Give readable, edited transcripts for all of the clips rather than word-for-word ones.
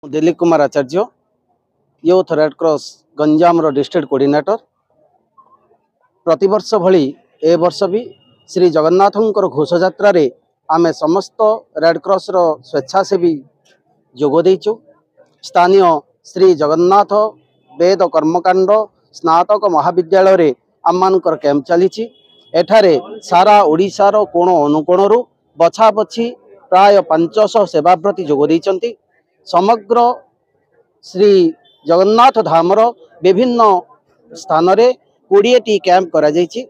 Dilip Kumar Acharya youth red cross Ganjam district coordinator. प्रतिवर्ष भली ए वर्ष भी श्री जगन्नाथ घोष यात्रा रे आमे समस्त रेड क्रॉस रो स्वेच्छासेवी जोग देइचु। स्थानीय श्री जगन्नाथ वेद कर्मकांड स्नातक महाविद्यालय रे आममानकर कैंप चली। एठारे सारा ओडिशार कोण अनुकोणरू बछा बछी प्राय 500 सेवाव्रती जोग देइचंती। समग्र श्री जगन्नाथ धामर विभिन्न स्थान रे 20टी कैंप करा जाइछि।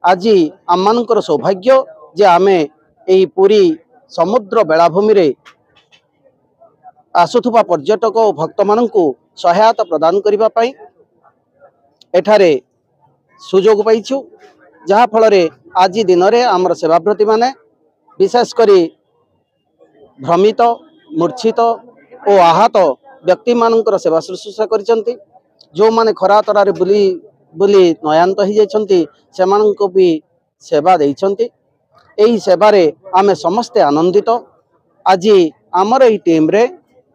आज आममानकर सौभाग्य जे आमे एही पुरी समुद्र बेलाभूमि रे आसुथुबा पर्यटक और भक्त माननकु सहायता प्रदान करिबा पई एठारे सुजोग पाइछु। जहा फल रे आज दिन रे आमर सेवाव्रती माने विशेष करी भ्रमित मूर्छित और आहत व्यक्ति मानकर सेवा शुश्रूषा करिसंती। जो माने खरा तरारे बुली बुली नयांत ही जाइछंती सेमाननको भी सेवा देइछंती। एही सेवा रे आमे समस्ते आनंदित। आज आमर एही टीम रे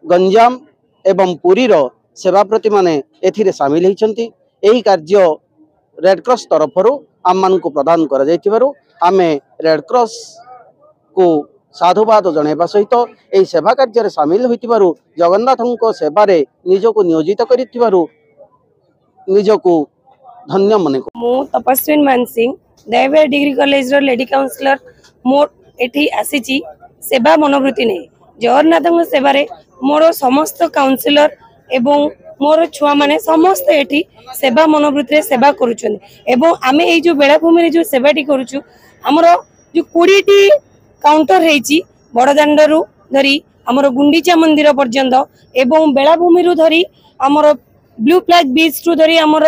गंजाम एवं पुरी रो सेवाव्रती माने एथिरे शामिल होइछंती। एही कार्य रेड क्रॉस तरफरु आम मानकु प्रदान करा जाइथिबारु आमे रेड क्रॉस को साधुवाद जणाइबा सहित एही सेवा कार्य शामिल होइथिबारु जगन्नाथଙ୍କ सेवारे निजको नियोजित करिथिबारु निजको धन्य मने को। मु तपस्विन मानसिंह देवबेर डिग्री कॉलेज रो लेडी काउंसलर मोर एठी आसीची सेवा मनोवृत्ति नै जगन्नाथଙ୍କ सेवारे मोर समस्त काउंसलर एवं मोर छुआ माने समस्त एठी सेवा मनोवृत्ति सेवा करूछन। एवं आमे एई जो बेलाभूमि रे जो सेवाटी करूछु हमर जो 20टी काउंटर हेची बड़दांडरू धरी आमर गुंडीचा मंदिर पर्यंत एवं बेलाभूमि रु धरी आमर ब्लू फ्लैग बीच रु धरी आमर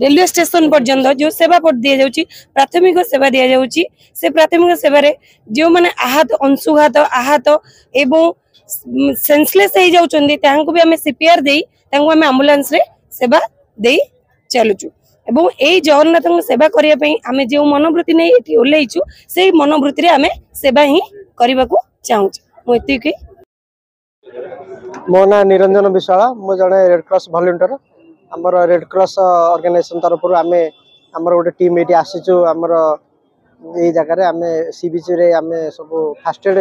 रेलवे स्टेशन पर्यंत जो सेवा दिया जाउची प्राथमिक सेवा दिया जाउची। से प्राथमिक सेवा रे जो माने आहत अंशुघात आहत एवं सेंसलेस हो जाउचंदी तांको भी हमें सीपीआर देई तांको हमें एम्बुलेंस रे सेवा देई चलुचु। एवं एई जगन्नाथଙ୍କ सेवा करिया पई हमें जो मनोवृत्ति नै एठी ओलेइचु से मनोवृत्ति रे हमें सेवा ही करबा को चाहूची। मो एति के मो ना निरंजन विशाला मो जने रेड क्रॉस वॉलंटियर। हमर रेड क्रॉस ऑर्गेनाइजेशन तरफ आमे हमर गोटे टीम एठी आसीचु। हमर ए जगह रे आमे सी बीच रे आमे सब फास्ट एड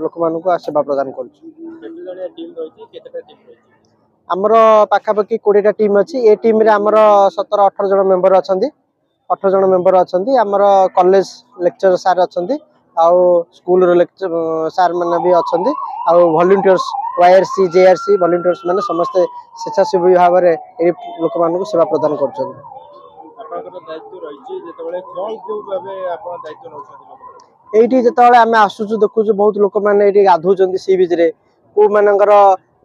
लोक मानू को सेवा प्रदान करछु। आमर पाखापाखि 20टा टीम अच्छी। ए टीम रे आमर 17-18 जन मेंबर अछंती 18 जन मेंबर अछंती। आमर कॉलेज लेक्चर सार अछंती आउ स्कूल रो लेक्चर सार माने भी अछंती आउ वॉलंटियर्स वाईआरसी जेआरसी वॉलंटियर्स माने समस्त स्वेच्छासेवी भाव रे ए लोक मानू को सेवा प्रदान करछन। आपनकर दायित्व रहिछि जेतबेले कोन को भाबे आपन दायित्व नउछथि एठी जेतबेले आमे आसुछु देखुछु बहुत लोक माने एठी गाधौचंती सी बीच रे को मानकर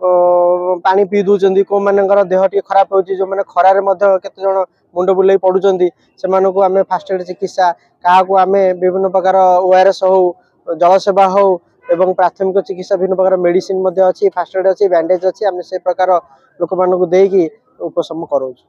पानी पी दूचंती को मानकर देह टी खराब होची जो माने खरा रे मध्य केते जण मुंड बुलाई पडुचंती सेमानको आमे फास्ट एड चिकित्सा काहा को आमे विभिन्न प्रकार ओआरएस हो जल सेवा हो एवं प्राथमिक चिकित्सा विभिन्न प्रकार मेडिसिन मध्ये अछि फास्ट एड अछि बैंडेज अछि आमे से प्रकार लोक मानको देकी उपशम करूछु।